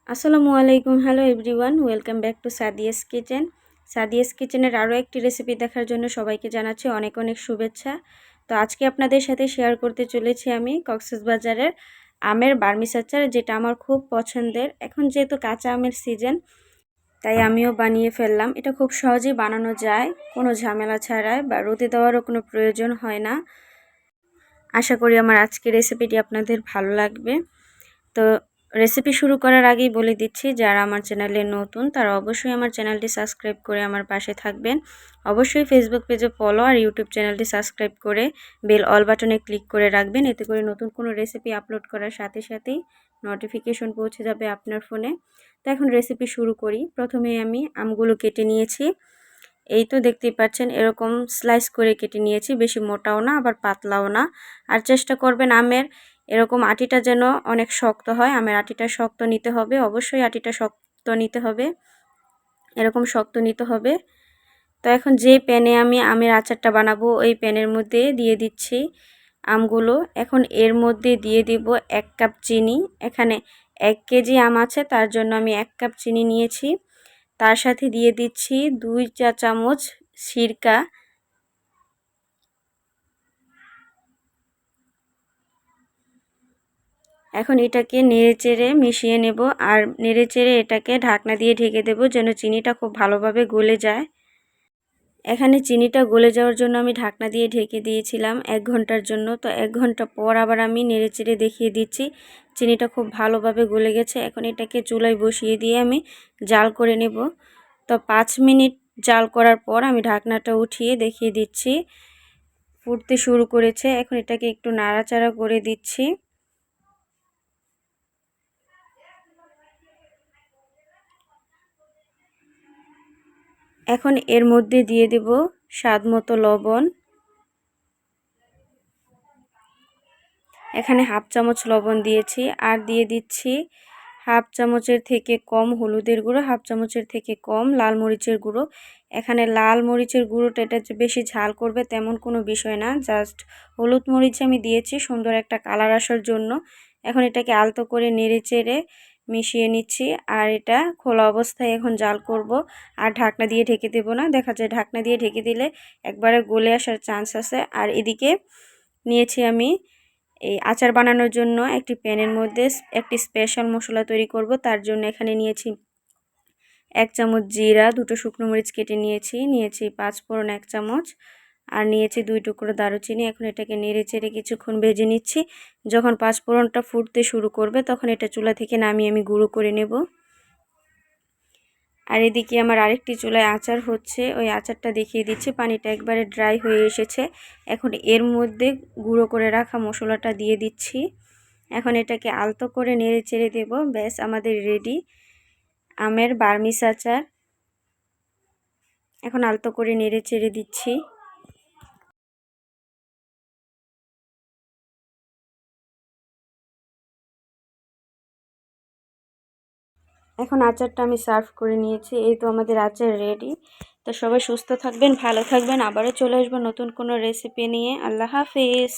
আসসালামু আলাইকুম, hello everyone, welcome back to Sadia's kitchen. Sadia's কিচেনের আরও একটি রেসিপি দেখার জন্য সবাইকে জানাচ্ছি অনেক অনেক শুভেচ্ছা। তো আজকে আপনাদের সাথে শেয়ার করতে চলেছি আমি কক্সবাজারের আমের বার্মিস আচার, যেটা আমার খুব পছন্দের। এখন যেহেতু কাঁচা আমের সিজন, তাই আমিও বানিয়ে ফেললাম। এটা খুব সহজেই বানানো যায়, কোনো ঝামেলা ছাড়াই, বা রোদে দেওয়ারও কোনো প্রয়োজন হয় না। আশা করি আমার আজকের রেসিপিটি আপনাদের ভালো লাগবে। তো রেসিপি শুরু করার আগেই বলে দিচ্ছি, যারা আমার চ্যানেলে নতুন তারা অবশ্যই আমার চ্যানেলটি সাবস্ক্রাইব করে আমার পাশে থাকবেন। অবশ্যই ফেসবুক পেজে ফলো আর ইউটিউব চ্যানেলটি সাবস্ক্রাইব করে বেল অল বাটনে ক্লিক করে রাখবেন। এতে করে নতুন কোনো রেসিপি আপলোড করার সাথে সাথেই নোটিফিকেশন পৌঁছে যাবে আপনার ফোনে। তো এখন রেসিপি শুরু করি। প্রথমে আমি আমগুলো কেটে নিয়েছি। এই তো দেখতেই পাচ্ছেন, এরকম স্লাইস করে কেটে নিয়েছি, বেশি মোটাও না আবার পাতলাও না। আর চেষ্টা করবেন আমের এরকম আটিটা যেন অনেক শক্ত হয়। আমের আটিটা শক্ত নিতে হবে, অবশ্যই আটিটা শক্ত নিতে হবে, এরকম শক্ত নিতে হবে। তো এখন যে প্যানে আমি আমের আচারটা বানাবো ওই প্যানের মধ্যে দিয়ে দিচ্ছি আমগুলো। এখন এর মধ্যে দিয়ে দিব 1 কাপ চিনি। এখানে 1 কেজি আম আছে, তার জন্য আমি 1 কাপ চিনি নিয়েছি। তার সাথে দিয়ে দিচ্ছি 2 চা চামচ সিরকা। এখন এটাকে নেড়েচেড়ে মিশিয়ে নেব, আর নেড়েচেড়ে এটাকে ঢাকনা দিয়ে ঢেকে দেব যেন চিনিটা খুব ভালোভাবে গলে যায়। এখানে চিনিটা গলে যাওয়ার জন্য আমি ঢাকনা দিয়ে ঢেকে দিয়েছিলাম 1 ঘন্টার জন্য। তো 1 ঘন্টা পর আবার আমি নেড়েচেড়ে দেখিয়ে দিচ্ছি চিনিটা খুব ভালোভাবে গলে গেছে। এখন এটাকে চুলায় বসিয়ে দিয়ে আমি জাল করে নেব। তো 5 মিনিট জাল করার পর আমি ঢাকনাটা উঠিয়ে দেখিয়ে দিচ্ছি ফুটতে শুরু করেছে। এখন এটাকে একটু নাড়াচাড়া করে দিচ্ছি। এখন এর মধ্যে দিয়ে দেব স্বাদ মতো লবণ। এখানে হাফ চামচ লবণ দিয়েছি, আর দিয়ে দিচ্ছি হাফ চামচের থেকে কম হলুদের গুঁড়ো, হাফ চামচের থেকে কম লাল মরিচের গুঁড়ো। এখানে লাল মরিচের গুঁড়োটা এটা যে বেশি ঝাল করবে তেমন কোনো বিষয় না, জাস্ট হলুদ মরিচ আমি দিয়েছি সুন্দর একটা কালার আসার জন্য। এখন এটাকে আলতো করে নেড়ে চেড়ে মিশিয়ে নিচ্ছি, আর এটা খোলা অবস্থায় এখন জাল করব। আর ঢাকনা দিয়ে ঢেকে দেব না, দেখা যায় ঢাকনা দিয়ে ঢেকে দিলে একবারে গলে আসার চান্স আছে। আর এদিকে নিয়েছি আমি এই আচার বানানোর জন্য একটি প্যানের মধ্যে একটি স্পেশাল মশলা তৈরি করব। তার জন্য এখানে নিয়েছি 1 চামচ জিরা, 2টো শুকনো মরিচ কেটে নিয়েছি 5 ফোড়ন 1 চামচ, আর নিয়েছি 2 টুকরো দারুচিনি। এখন এটাকে নেড়ে চেড়ে কিছুক্ষণ ভেজে নিচ্ছি। যখন 5 ফোড়নটা ফুটতে শুরু করবে তখন এটা চুলা থেকে নামিয়ে আমি গুঁড়ো করে নেব। আর এদিকে আমার আরেকটি চুলায় আচার হচ্ছে, ওই আচারটা দেখিয়ে দিচ্ছি। পানিটা একবারে ড্রাই হয়ে এসেছে। এখন এর মধ্যে গুঁড়ো করে রাখা মশলাটা দিয়ে দিচ্ছি। এখন এটাকে আলতো করে নেড়ে চেড়ে দেব। ব্যাস আমাদের রেডি আমের বার্মিস আচার। এখন আলতো করে নেড়ে চেড়ে দিচ্ছি। এখন আচারটা আমি সার্ভ করে নিয়েছি। এই তো আমাদের আচার রেডি। তো সবাই সুস্থ থাকবেন, ভালো থাকবেন। আবারও চলে আসবো নতুন কোনো রেসিপি নিয়ে। আল্লাহ হাফিজ।